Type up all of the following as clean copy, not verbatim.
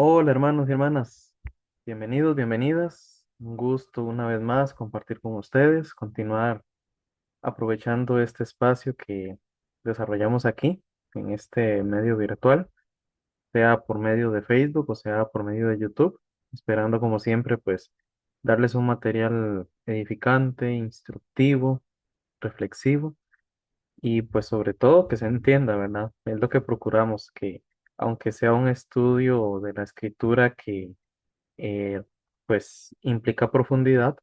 Hola hermanos y hermanas, bienvenidos, bienvenidas. Un gusto una vez más compartir con ustedes, continuar aprovechando este espacio que desarrollamos aquí en este medio virtual, sea por medio de Facebook o sea por medio de YouTube, esperando como siempre pues darles un material edificante, instructivo, reflexivo y pues sobre todo que se entienda, ¿verdad? Es lo que procuramos, que aunque sea un estudio de la escritura que eh, pues implica profundidad,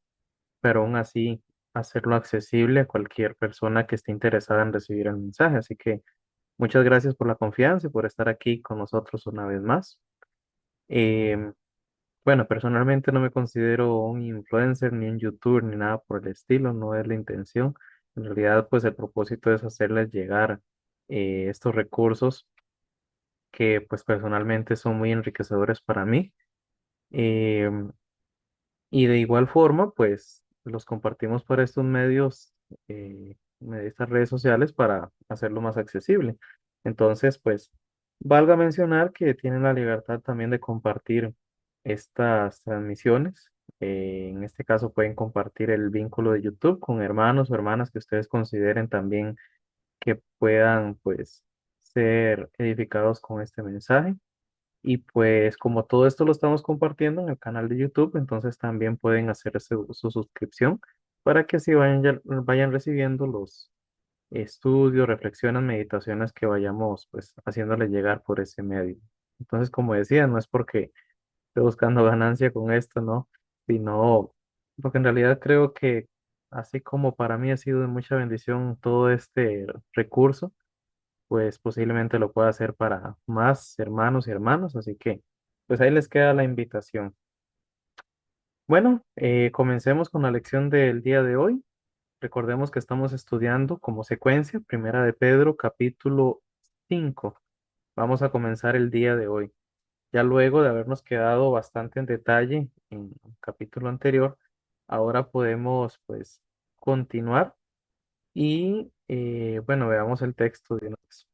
pero aún así hacerlo accesible a cualquier persona que esté interesada en recibir el mensaje. Así que muchas gracias por la confianza y por estar aquí con nosotros una vez más. Em, bueno, personalmente no me considero un influencer, ni un youtuber, ni nada por el estilo, no es la intención. En realidad, pues el propósito es hacerles llegar estos recursos que pues personalmente son muy enriquecedores para mí. Em, Y de igual forma, pues los compartimos por estos medios, estas redes sociales para hacerlo más accesible. Entonces, pues, valga mencionar que tienen la libertad también de compartir estas transmisiones. En este caso, pueden compartir el vínculo de YouTube con hermanos o hermanas que ustedes consideren también que puedan, pues, ser edificados con este mensaje. Y pues como todo esto lo estamos compartiendo en el canal de YouTube, entonces también pueden hacer su suscripción para que así vayan recibiendo los estudios, reflexiones, meditaciones que vayamos pues haciéndoles llegar por ese medio. Entonces, como decía, no es porque esté buscando ganancia con esto, ¿no? Sino porque en realidad creo que así como para mí ha sido de mucha bendición todo este recurso, pues posiblemente lo pueda hacer para más hermanos y hermanas, así que pues ahí les queda la invitación. Bueno, comencemos con la lección del día de hoy. Recordemos que estamos estudiando como secuencia Primera de Pedro, capítulo 5. Vamos a comenzar el día de hoy. Ya luego de habernos quedado bastante en detalle en el capítulo anterior, ahora podemos pues continuar y bueno, veamos el texto de una vez.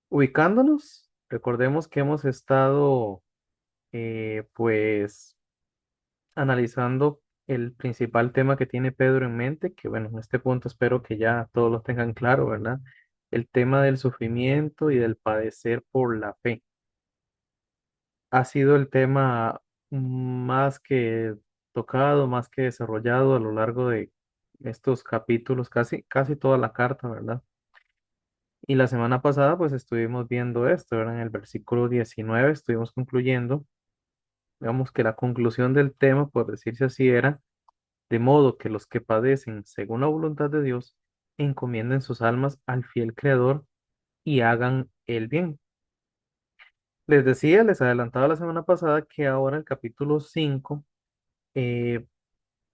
Ubicándonos, recordemos que hemos estado pues analizando el principal tema que tiene Pedro en mente, que bueno, en este punto espero que ya todos lo tengan claro, ¿verdad? El tema del sufrimiento y del padecer por la fe. Ha sido el tema más que tocado, más que desarrollado a lo largo de estos capítulos, casi toda la carta, ¿verdad? Y la semana pasada pues estuvimos viendo esto, ¿verdad? En el versículo 19 estuvimos concluyendo, digamos que la conclusión del tema, por decirse así, era, de modo que los que padecen según la voluntad de Dios, encomienden sus almas al fiel Creador y hagan el bien. Les decía, les adelantaba la semana pasada que ahora el capítulo 5 eh,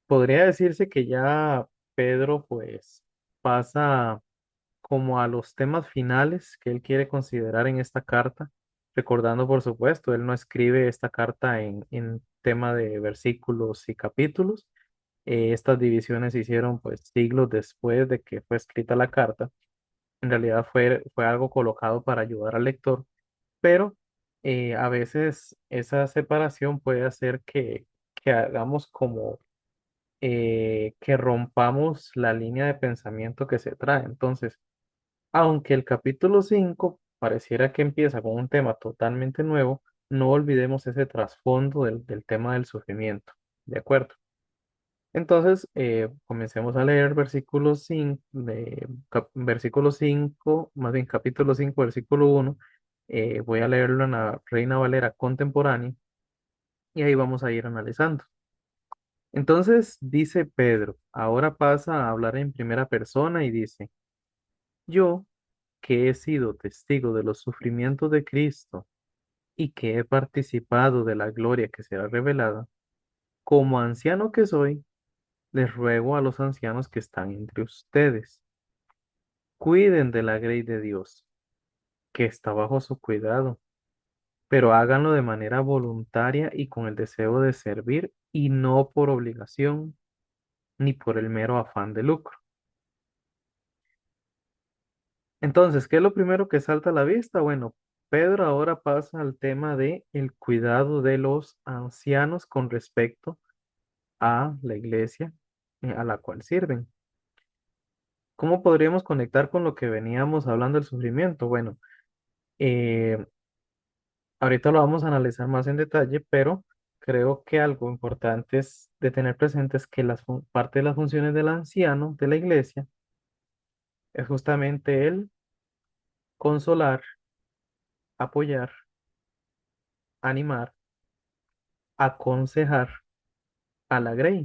podría decirse que ya Pedro pues pasa como a los temas finales que él quiere considerar en esta carta, recordando por supuesto, él no escribe esta carta en tema de versículos y capítulos. Estas divisiones se hicieron pues siglos después de que fue escrita la carta. En realidad fue algo colocado para ayudar al lector, pero a veces esa separación puede hacer que hagamos como que rompamos la línea de pensamiento que se trae. Entonces, aunque el capítulo 5 pareciera que empieza con un tema totalmente nuevo, no olvidemos ese trasfondo del tema del sufrimiento. ¿De acuerdo? Entonces, comencemos a leer versículo 5, más bien capítulo 5 versículo 1. Voy a leerlo en la Reina Valera contemporánea y ahí vamos a ir analizando. Entonces, dice Pedro, ahora pasa a hablar en primera persona y dice, yo que he sido testigo de los sufrimientos de Cristo y que he participado de la gloria que será revelada, como anciano que soy, les ruego a los ancianos que están entre ustedes, cuiden de la grey de Dios, que está bajo su cuidado, pero háganlo de manera voluntaria y con el deseo de servir y no por obligación ni por el mero afán de lucro. Entonces, ¿qué es lo primero que salta a la vista? Bueno, Pedro ahora pasa al tema de el cuidado de los ancianos con respecto a la iglesia a la cual sirven. ¿Cómo podríamos conectar con lo que veníamos hablando del sufrimiento? Bueno, eh, ahorita lo vamos a analizar más en detalle, pero creo que algo importante es de tener presente es que parte de las funciones del anciano de la iglesia es justamente el consolar, apoyar, animar, aconsejar a la grey.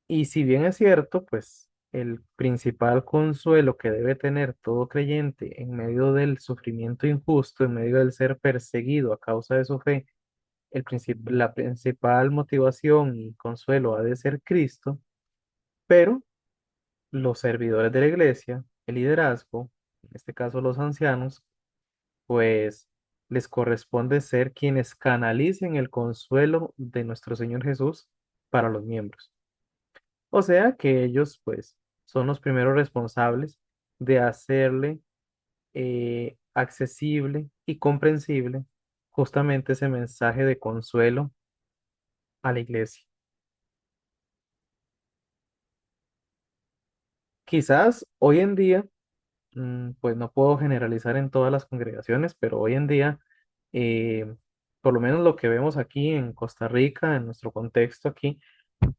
Y si bien es cierto, pues el principal consuelo que debe tener todo creyente en medio del sufrimiento injusto, en medio del ser perseguido a causa de su fe, la principal motivación y consuelo ha de ser Cristo, pero los servidores de la iglesia, el liderazgo, en este caso los ancianos, pues les corresponde ser quienes canalicen el consuelo de nuestro Señor Jesús para los miembros. O sea que ellos, pues, son los primeros responsables de hacerle accesible y comprensible justamente ese mensaje de consuelo a la iglesia. Quizás hoy en día, pues no puedo generalizar en todas las congregaciones, pero hoy en día, eh, por lo menos lo que vemos aquí en Costa Rica, en nuestro contexto aquí,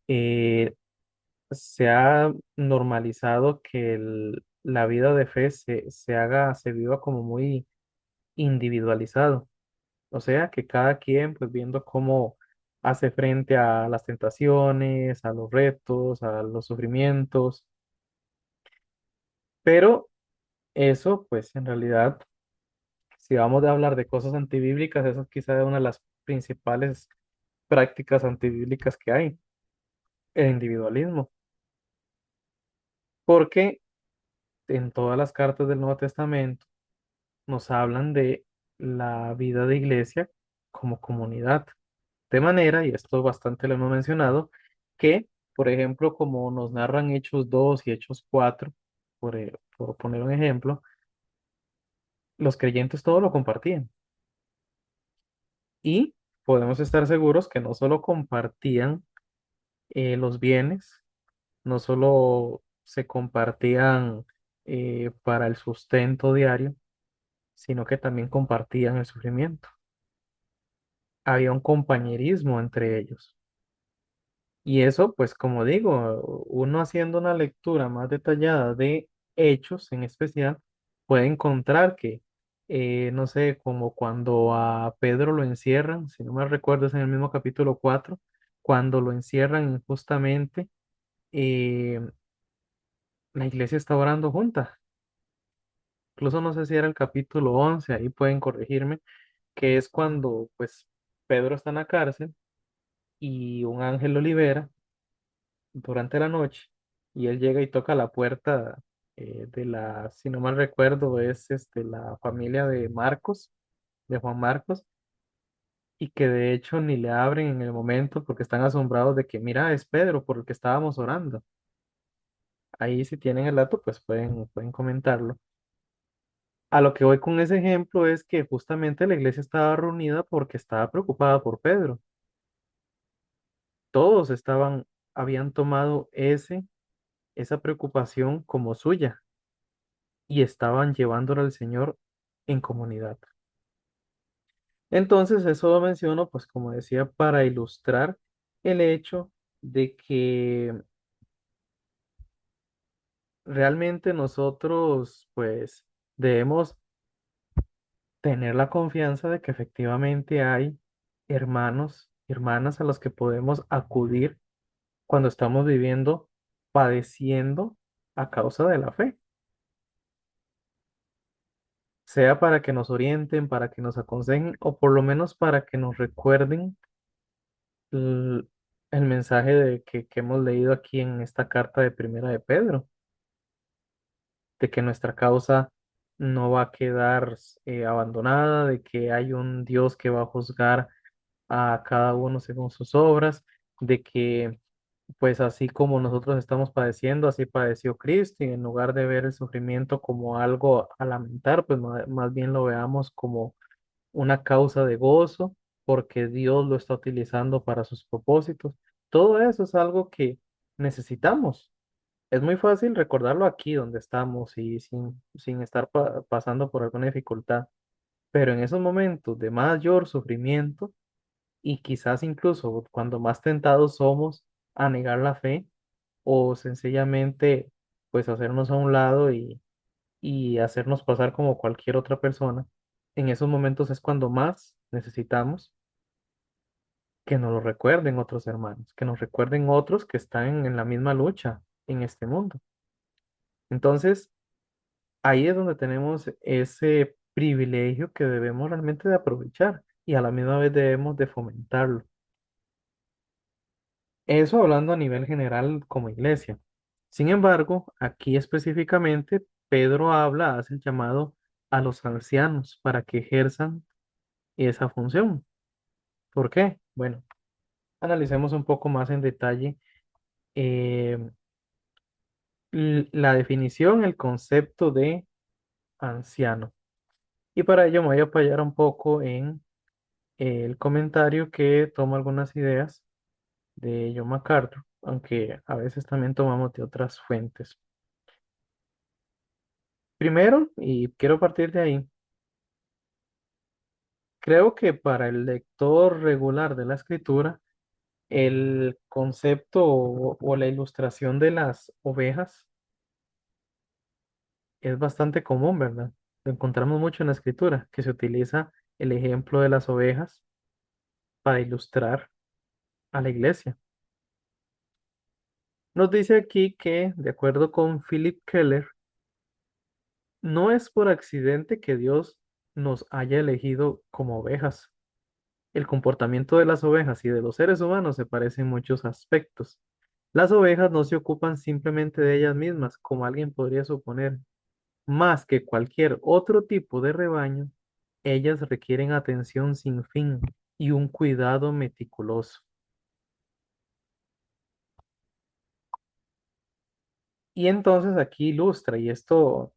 eh, se ha normalizado que la vida de fe se viva como muy individualizado. O sea, que cada quien, pues viendo cómo hace frente a las tentaciones, a los retos, a los sufrimientos, pero eso, pues en realidad, si vamos a hablar de cosas antibíblicas, eso es quizá una de las principales prácticas antibíblicas que hay, el individualismo, porque en todas las cartas del Nuevo Testamento nos hablan de la vida de iglesia como comunidad. De manera, y esto bastante lo hemos mencionado, que, por ejemplo, como nos narran Hechos 2 y Hechos 4, por poner un ejemplo, los creyentes todo lo compartían. Y podemos estar seguros que no solo compartían los bienes, no solo se compartían para el sustento diario, sino que también compartían el sufrimiento. Había un compañerismo entre ellos. Y eso, pues como digo, uno haciendo una lectura más detallada de hechos en especial, puede encontrar que, no sé, como cuando a Pedro lo encierran, si no me recuerdo, es en el mismo capítulo 4 cuando lo encierran injustamente, eh, la iglesia está orando junta. Incluso no sé si era el capítulo 11 ahí pueden corregirme, que es cuando, pues, Pedro está en la cárcel y un ángel lo libera durante la noche y él llega y toca la puerta si no mal recuerdo, es la familia de Marcos, de Juan Marcos, y que de hecho ni le abren en el momento porque están asombrados de que, mira, es Pedro por el que estábamos orando. Ahí si tienen el dato, pues pueden comentarlo. A lo que voy con ese ejemplo es que justamente la iglesia estaba reunida porque estaba preocupada por Pedro. Todos habían tomado esa preocupación como suya y estaban llevándolo al Señor en comunidad. Entonces, eso lo menciono, pues como decía, para ilustrar el hecho de que realmente nosotros, pues, debemos tener la confianza de que efectivamente hay hermanos y hermanas a los que podemos acudir cuando estamos viviendo, padeciendo a causa de la fe, sea para que nos orienten, para que nos aconsejen o por lo menos para que nos recuerden l- el mensaje que hemos leído aquí en esta carta de Primera de Pedro, de que nuestra causa no va a quedar abandonada, de que hay un Dios que va a juzgar a cada uno según sus obras, de que pues así como nosotros estamos padeciendo, así padeció Cristo, y en lugar de ver el sufrimiento como algo a lamentar, pues más bien lo veamos como una causa de gozo, porque Dios lo está utilizando para sus propósitos. Todo eso es algo que necesitamos. Es muy fácil recordarlo aquí donde estamos y sin estar pasando por alguna dificultad, pero en esos momentos de mayor sufrimiento y quizás incluso cuando más tentados somos a negar la fe o sencillamente pues hacernos a un lado y hacernos pasar como cualquier otra persona, en esos momentos es cuando más necesitamos que nos lo recuerden otros hermanos, que nos recuerden otros que están en la misma lucha en este mundo. Entonces, ahí es donde tenemos ese privilegio que debemos realmente de aprovechar y a la misma vez debemos de fomentarlo. Eso hablando a nivel general como iglesia. Sin embargo, aquí específicamente, Pedro habla, hace el llamado a los ancianos para que ejerzan esa función. ¿Por qué? Bueno, analicemos un poco más en detalle eh, la definición, el concepto de anciano. Y para ello me voy a apoyar un poco en el comentario que toma algunas ideas de John MacArthur, aunque a veces también tomamos de otras fuentes. Primero, y quiero partir de ahí, creo que para el lector regular de la escritura, el concepto o la ilustración de las ovejas es bastante común, ¿verdad? Lo encontramos mucho en la escritura, que se utiliza el ejemplo de las ovejas para ilustrar a la iglesia. Nos dice aquí que, de acuerdo con Philip Keller, no es por accidente que Dios nos haya elegido como ovejas. El comportamiento de las ovejas y de los seres humanos se parece en muchos aspectos. Las ovejas no se ocupan simplemente de ellas mismas, como alguien podría suponer. Más que cualquier otro tipo de rebaño, ellas requieren atención sin fin y un cuidado meticuloso. Y entonces aquí ilustra, y esto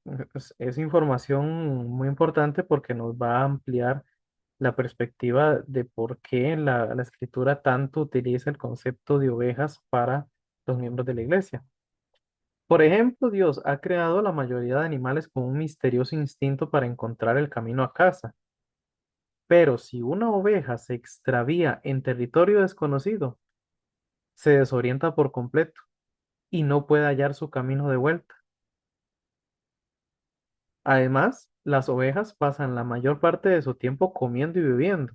es información muy importante porque nos va a ampliar la perspectiva de por qué la escritura tanto utiliza el concepto de ovejas para los miembros de la iglesia. Por ejemplo, Dios ha creado la mayoría de animales con un misterioso instinto para encontrar el camino a casa. Pero si una oveja se extravía en territorio desconocido, se desorienta por completo y no puede hallar su camino de vuelta. Además, las ovejas pasan la mayor parte de su tiempo comiendo y bebiendo,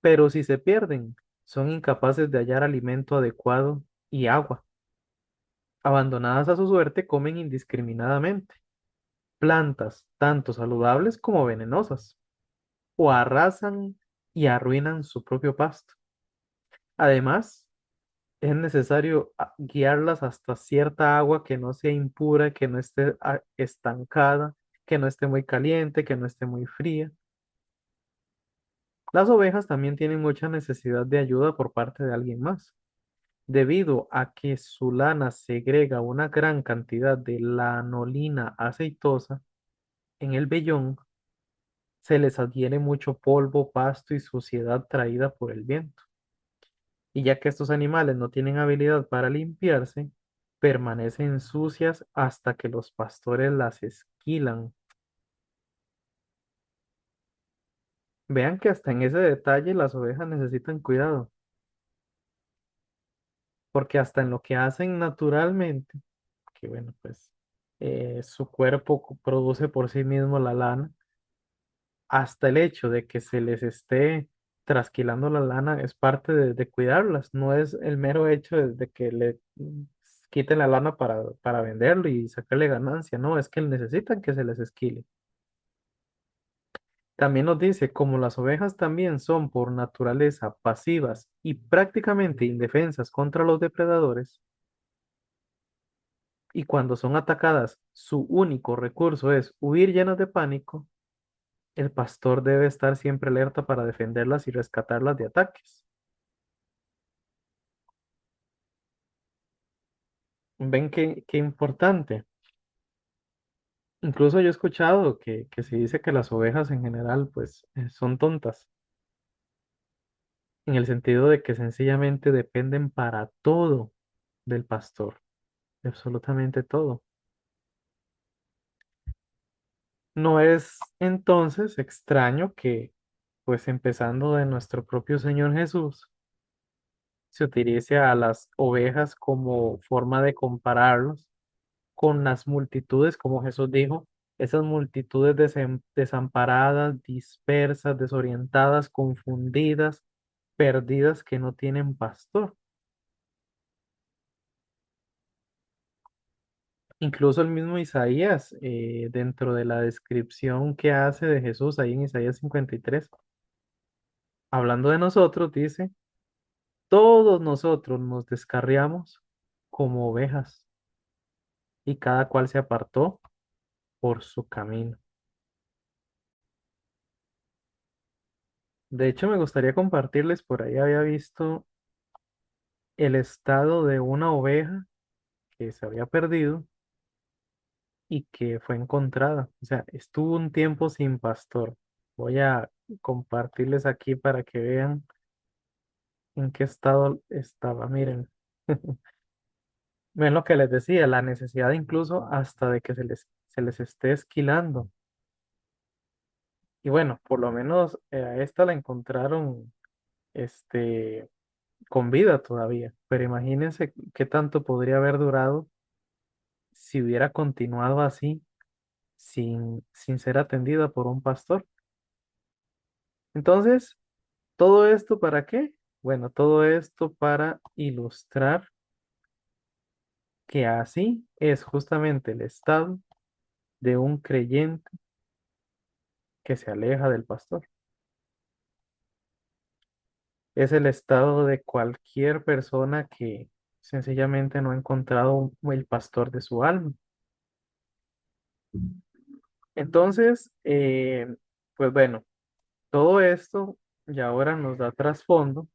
pero si se pierden, son incapaces de hallar alimento adecuado y agua. Abandonadas a su suerte, comen indiscriminadamente plantas tanto saludables como venenosas, o arrasan y arruinan su propio pasto. Además, es necesario guiarlas hasta cierta agua que no sea impura, que no esté estancada, que no esté muy caliente, que no esté muy fría. Las ovejas también tienen mucha necesidad de ayuda por parte de alguien más, debido a que su lana segrega una gran cantidad de lanolina aceitosa en el vellón, se les adhiere mucho polvo, pasto y suciedad traída por el viento. Y ya que estos animales no tienen habilidad para limpiarse, permanecen sucias hasta que los pastores las esquilan. Vean que hasta en ese detalle las ovejas necesitan cuidado, porque hasta en lo que hacen naturalmente, que bueno, pues su cuerpo produce por sí mismo la lana, hasta el hecho de que se les esté trasquilando la lana es parte de cuidarlas, no es el mero hecho de que le quiten la lana para venderlo y sacarle ganancia, no, es que necesitan que se les esquile. También nos dice, como las ovejas también son por naturaleza pasivas y prácticamente indefensas contra los depredadores, y cuando son atacadas, su único recurso es huir llenas de pánico, el pastor debe estar siempre alerta para defenderlas y rescatarlas de ataques. Ven qué importante. Incluso yo he escuchado que se dice que las ovejas en general pues son tontas, en el sentido de que sencillamente dependen para todo del pastor, de absolutamente todo. No es entonces extraño que, pues empezando de nuestro propio Señor Jesús, se utilice a las ovejas como forma de compararlos con las multitudes, como Jesús dijo, esas multitudes desamparadas, dispersas, desorientadas, confundidas, perdidas, que no tienen pastor. Incluso el mismo Isaías, dentro de la descripción que hace de Jesús ahí en Isaías 53, hablando de nosotros, dice, todos nosotros nos descarriamos como ovejas y cada cual se apartó por su camino. De hecho, me gustaría compartirles, por ahí había visto el estado de una oveja que se había perdido y que fue encontrada. O sea, estuvo un tiempo sin pastor. Voy a compartirles aquí para que vean en qué estado estaba. Miren, ven lo que les decía, la necesidad incluso hasta de que se les esté esquilando. Y bueno, por lo menos a esta la encontraron este, con vida todavía. Pero imagínense qué tanto podría haber durado si hubiera continuado así, sin ser atendida por un pastor. Entonces, ¿todo esto para qué? Bueno, todo esto para ilustrar que así es justamente el estado de un creyente que se aleja del pastor. Es el estado de cualquier persona que sencillamente no ha encontrado el pastor de su alma. Entonces, pues bueno, todo esto ya ahora nos da trasfondo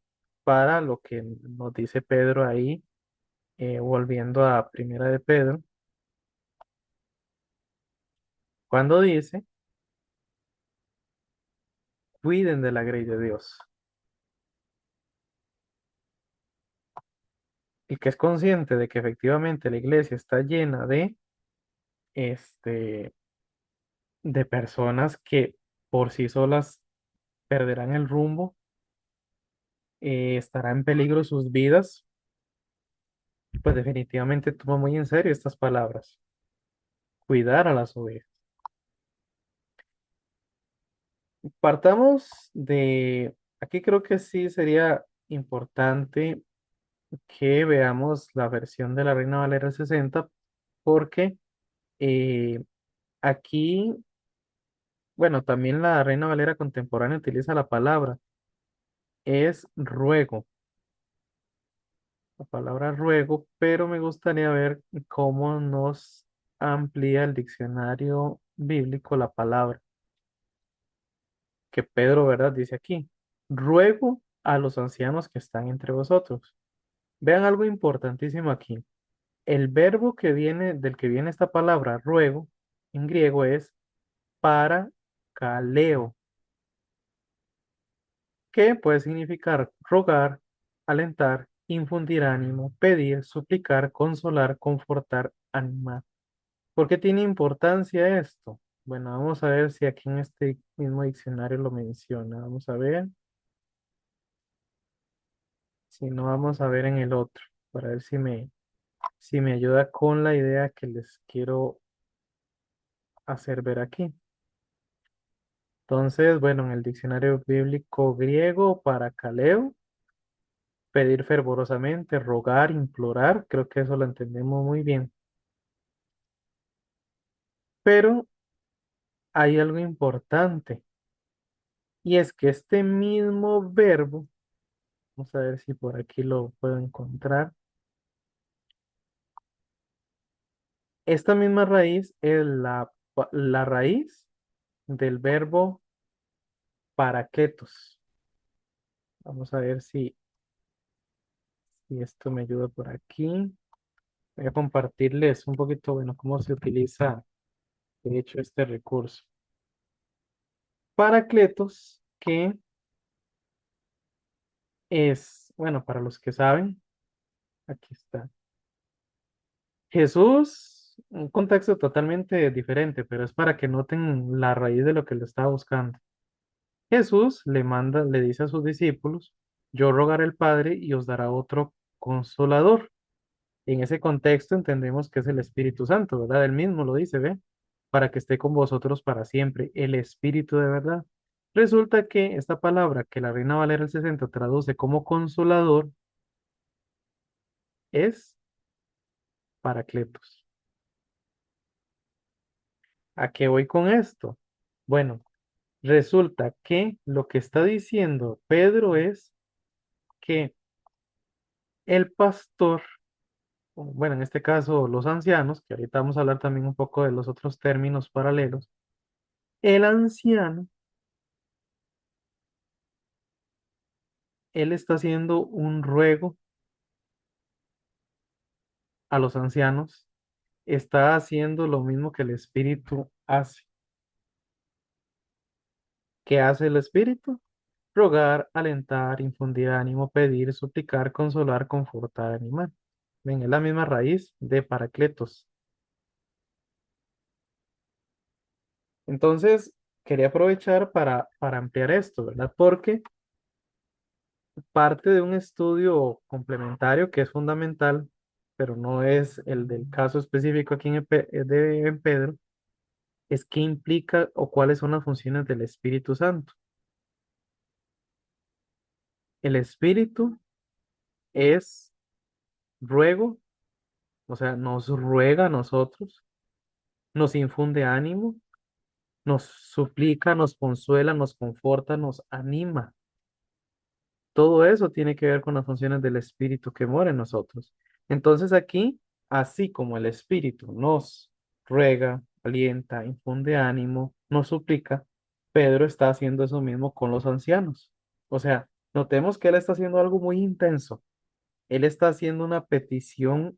para lo que nos dice Pedro ahí, volviendo a Primera de Pedro, cuando dice, cuiden de la grey de Dios, y que es consciente de que efectivamente la iglesia está llena este, de personas que por sí solas perderán el rumbo, estará en peligro sus vidas, pues definitivamente toma muy en serio estas palabras, cuidar a las ovejas. Partamos de, aquí creo que sí sería importante que veamos la versión de la Reina Valera 60, porque eh, aquí, bueno, también la Reina Valera contemporánea utiliza la palabra, es ruego, la palabra ruego, pero me gustaría ver cómo nos amplía el diccionario bíblico la palabra que Pedro, ¿verdad? Dice aquí, ruego a los ancianos que están entre vosotros. Vean algo importantísimo aquí. El verbo del que viene esta palabra, ruego, en griego es para kaleo, que puede significar rogar, alentar, infundir ánimo, pedir, suplicar, consolar, confortar, animar. ¿Por qué tiene importancia esto? Bueno, vamos a ver si aquí en este mismo diccionario lo menciona. Vamos a ver. Si no, vamos a ver en el otro, para ver si me ayuda con la idea que les quiero hacer ver aquí. Entonces, bueno, en el diccionario bíblico griego, para kaleo, pedir fervorosamente, rogar, implorar, creo que eso lo entendemos muy bien. Pero hay algo importante, y es que este mismo verbo, vamos a ver si por aquí lo puedo encontrar, esta misma raíz es la raíz del verbo paraquetos. Vamos a ver si esto me ayuda por aquí. Voy a compartirles un poquito, bueno, cómo se utiliza, de hecho, este recurso. Paracletos, que es, bueno, para los que saben, aquí está. Jesús, un contexto totalmente diferente, pero es para que noten la raíz de lo que le estaba buscando. Jesús le manda, le dice a sus discípulos, yo rogaré al Padre y os dará otro consolador. En ese contexto entendemos que es el Espíritu Santo, ¿verdad? Él mismo lo dice, ¿ve? Para que esté con vosotros para siempre, el Espíritu de verdad. Resulta que esta palabra que la Reina Valera del 60 traduce como consolador es Paracletos. ¿A qué voy con esto? Bueno, resulta que lo que está diciendo Pedro es que el pastor, o bueno, en este caso los ancianos, que ahorita vamos a hablar también un poco de los otros términos paralelos, el anciano, él está haciendo un ruego a los ancianos, está haciendo lo mismo que el Espíritu hace. ¿Qué hace el Espíritu? Rogar, alentar, infundir ánimo, pedir, suplicar, consolar, confortar, animar. Ven, es la misma raíz de Paracletos. Entonces, quería aprovechar para ampliar esto, ¿verdad? Porque parte de un estudio complementario que es fundamental, pero no es el del caso específico aquí en Pedro, es qué implica o cuáles son las funciones del Espíritu Santo. El Espíritu es ruego, o sea, nos ruega a nosotros, nos infunde ánimo, nos suplica, nos consuela, nos conforta, nos anima. Todo eso tiene que ver con las funciones del Espíritu que mora en nosotros. Entonces aquí, así como el Espíritu nos ruega, alienta, infunde ánimo, nos suplica, Pedro está haciendo eso mismo con los ancianos. O sea, notemos que él está haciendo algo muy intenso. Él está haciendo una petición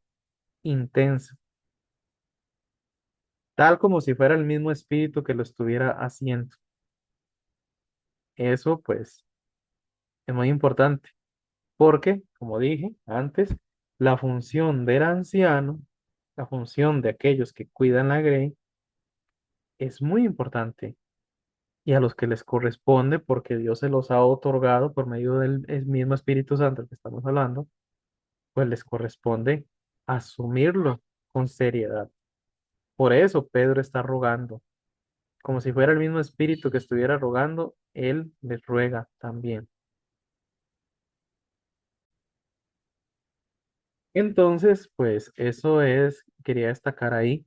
intensa, tal como si fuera el mismo Espíritu que lo estuviera haciendo. Eso pues es muy importante. Porque, como dije antes, la función del anciano, la función de aquellos que cuidan la grey, es muy importante y a los que les corresponde, porque Dios se los ha otorgado por medio del el mismo Espíritu Santo del que estamos hablando, pues les corresponde asumirlo con seriedad. Por eso Pedro está rogando, como si fuera el mismo Espíritu que estuviera rogando, él les ruega también. Entonces, pues eso es, quería destacar ahí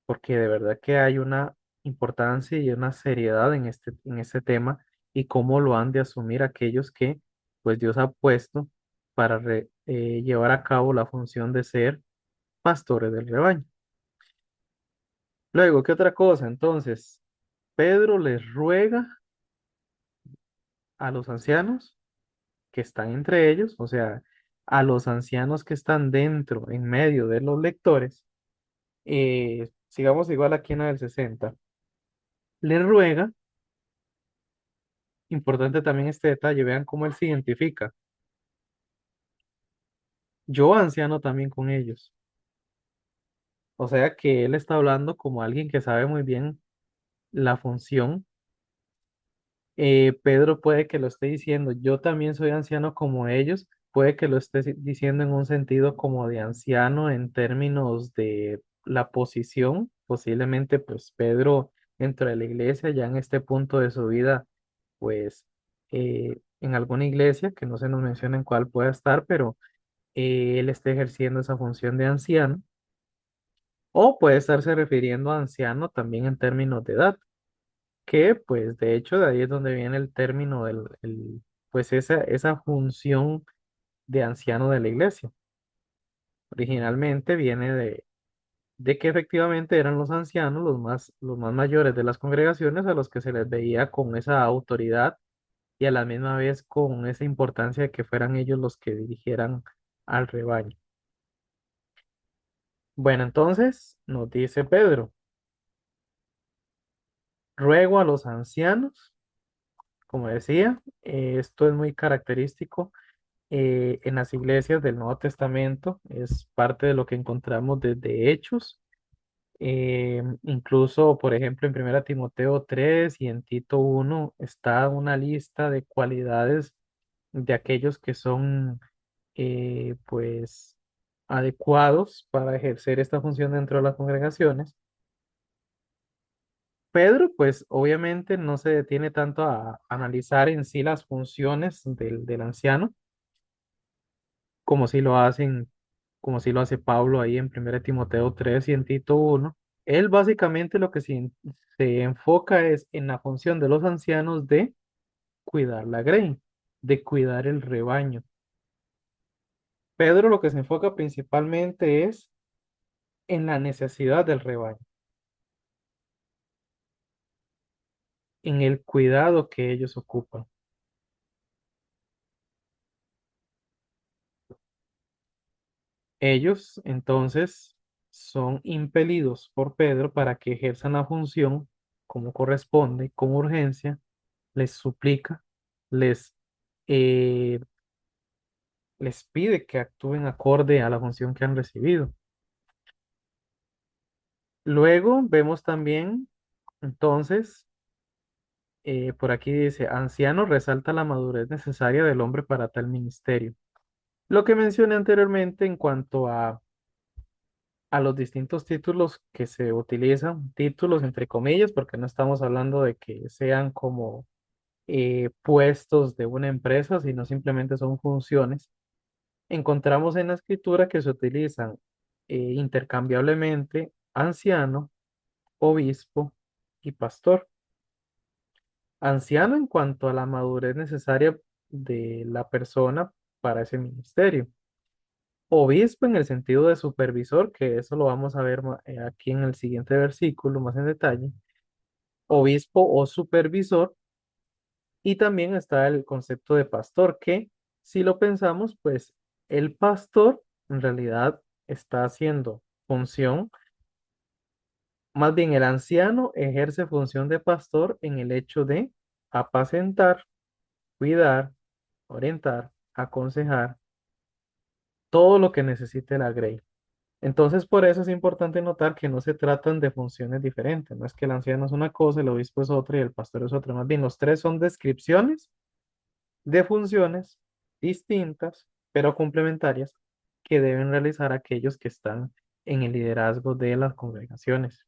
porque de verdad que hay una importancia y una seriedad en este tema y cómo lo han de asumir aquellos que pues Dios ha puesto para llevar a cabo la función de ser pastores del rebaño. Luego, ¿qué otra cosa? Entonces, Pedro les ruega a los ancianos que están entre ellos, o sea, a los ancianos que están dentro, en medio de los lectores, sigamos igual aquí en la del 60, les ruega. Importante también este detalle, vean cómo él se identifica. Yo anciano también con ellos. O sea que él está hablando como alguien que sabe muy bien la función. Pedro puede que lo esté diciendo, yo también soy anciano como ellos, puede que lo esté diciendo en un sentido como de anciano en términos de la posición. Posiblemente pues Pedro dentro de la iglesia ya en este punto de su vida pues en alguna iglesia que no se nos menciona en cuál pueda estar, pero él esté ejerciendo esa función de anciano, o puede estarse refiriendo a anciano también en términos de edad, que pues de hecho de ahí es donde viene el término pues esa función de anciano de la iglesia. Originalmente viene de que efectivamente eran los ancianos los más mayores de las congregaciones a los que se les veía con esa autoridad y a la misma vez con esa importancia de que fueran ellos los que dirigieran al rebaño. Bueno, entonces nos dice Pedro, ruego a los ancianos, como decía, esto es muy característico en las iglesias del Nuevo Testamento, es parte de lo que encontramos desde Hechos, incluso, por ejemplo, en 1 Timoteo 3 y en Tito 1 está una lista de cualidades de aquellos que son, pues, adecuados para ejercer esta función dentro de las congregaciones. Pedro, pues obviamente no se detiene tanto a analizar en sí las funciones del anciano, como si lo hacen, como si lo hace Pablo ahí en 1 Timoteo 3 y en Tito 1. Él básicamente lo que se enfoca es en la función de los ancianos de cuidar la grey, de cuidar el rebaño. Pedro lo que se enfoca principalmente es en la necesidad del rebaño, en el cuidado que ellos ocupan. Ellos entonces son impelidos por Pedro para que ejerzan la función como corresponde, con urgencia, les suplica, les, eh, les pide que actúen acorde a la función que han recibido. Luego vemos también, entonces, por aquí dice, anciano resalta la madurez necesaria del hombre para tal ministerio. Lo que mencioné anteriormente en cuanto a los distintos títulos que se utilizan, títulos entre comillas, porque no estamos hablando de que sean como puestos de una empresa, sino simplemente son funciones. Encontramos en la escritura que se utilizan intercambiablemente anciano, obispo y pastor. Anciano en cuanto a la madurez necesaria de la persona para ese ministerio. Obispo en el sentido de supervisor, que eso lo vamos a ver aquí en el siguiente versículo más en detalle. Obispo o supervisor. Y también está el concepto de pastor, que si lo pensamos, pues el pastor en realidad está haciendo función, más bien el anciano ejerce función de pastor en el hecho de apacentar, cuidar, orientar, aconsejar, todo lo que necesite la grey. Entonces, por eso es importante notar que no se tratan de funciones diferentes. No es que el anciano es una cosa, el obispo es otra y el pastor es otra. Más bien, los tres son descripciones de funciones distintas, pero complementarias, que deben realizar aquellos que están en el liderazgo de las congregaciones.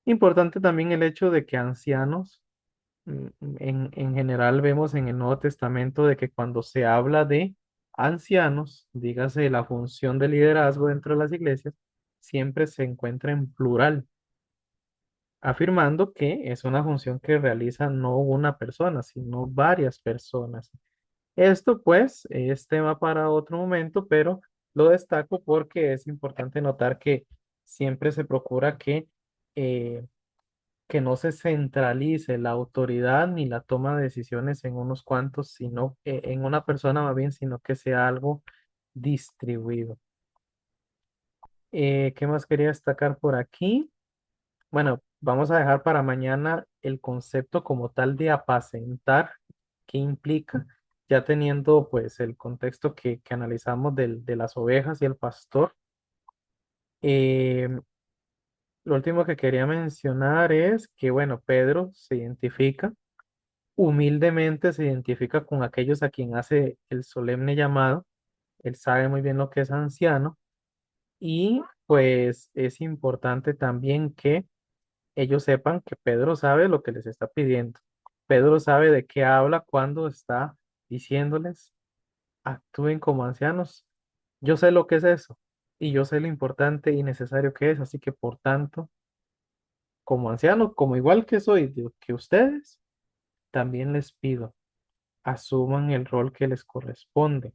Importante también el hecho de que ancianos, en general vemos en el Nuevo Testamento de que cuando se habla de ancianos, dígase la función de liderazgo dentro de las iglesias, siempre se encuentra en plural, afirmando que es una función que realiza no una persona, sino varias personas. Esto pues es tema para otro momento, pero lo destaco porque es importante notar que siempre se procura eh, que no se centralice la autoridad ni la toma de decisiones en unos cuantos, sino en una persona más bien, sino que sea algo distribuido. ¿Qué más quería destacar por aquí? Bueno, vamos a dejar para mañana el concepto como tal de apacentar, qué implica, ya teniendo pues el contexto que analizamos de las ovejas y el pastor. Eh, lo último que quería mencionar es que, bueno, Pedro se identifica, humildemente se identifica con aquellos a quien hace el solemne llamado. Él sabe muy bien lo que es anciano y pues es importante también que ellos sepan que Pedro sabe lo que les está pidiendo. Pedro sabe de qué habla cuando está diciéndoles, actúen como ancianos. Yo sé lo que es eso y yo sé lo importante y necesario que es, así que por tanto, como anciano, como igual que soy que ustedes, también les pido, asuman el rol que les corresponde,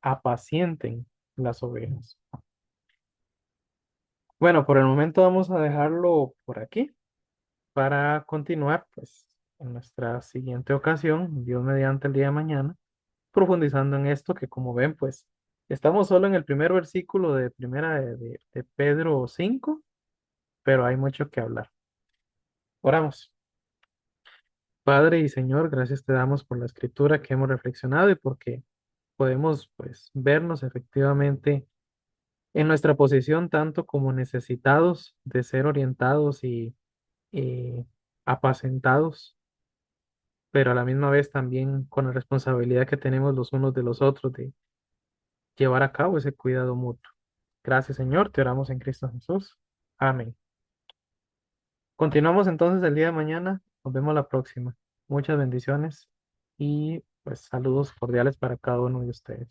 apacienten las ovejas. Bueno, por el momento vamos a dejarlo por aquí para continuar, pues, en nuestra siguiente ocasión, Dios mediante el día de mañana, profundizando en esto que como ven, pues, Estamos solo en el primer versículo de primera de Pedro 5, pero hay mucho que hablar. Oramos. Padre y Señor, gracias te damos por la escritura que hemos reflexionado y porque podemos pues vernos efectivamente en nuestra posición tanto como necesitados de ser orientados y eh, apacentados, pero a la misma vez también con la responsabilidad que tenemos los unos de los otros de llevar a cabo ese cuidado mutuo. Gracias, Señor, te oramos en Cristo Jesús. Amén. Continuamos entonces el día de mañana. Nos vemos la próxima. Muchas bendiciones y pues saludos cordiales para cada uno de ustedes.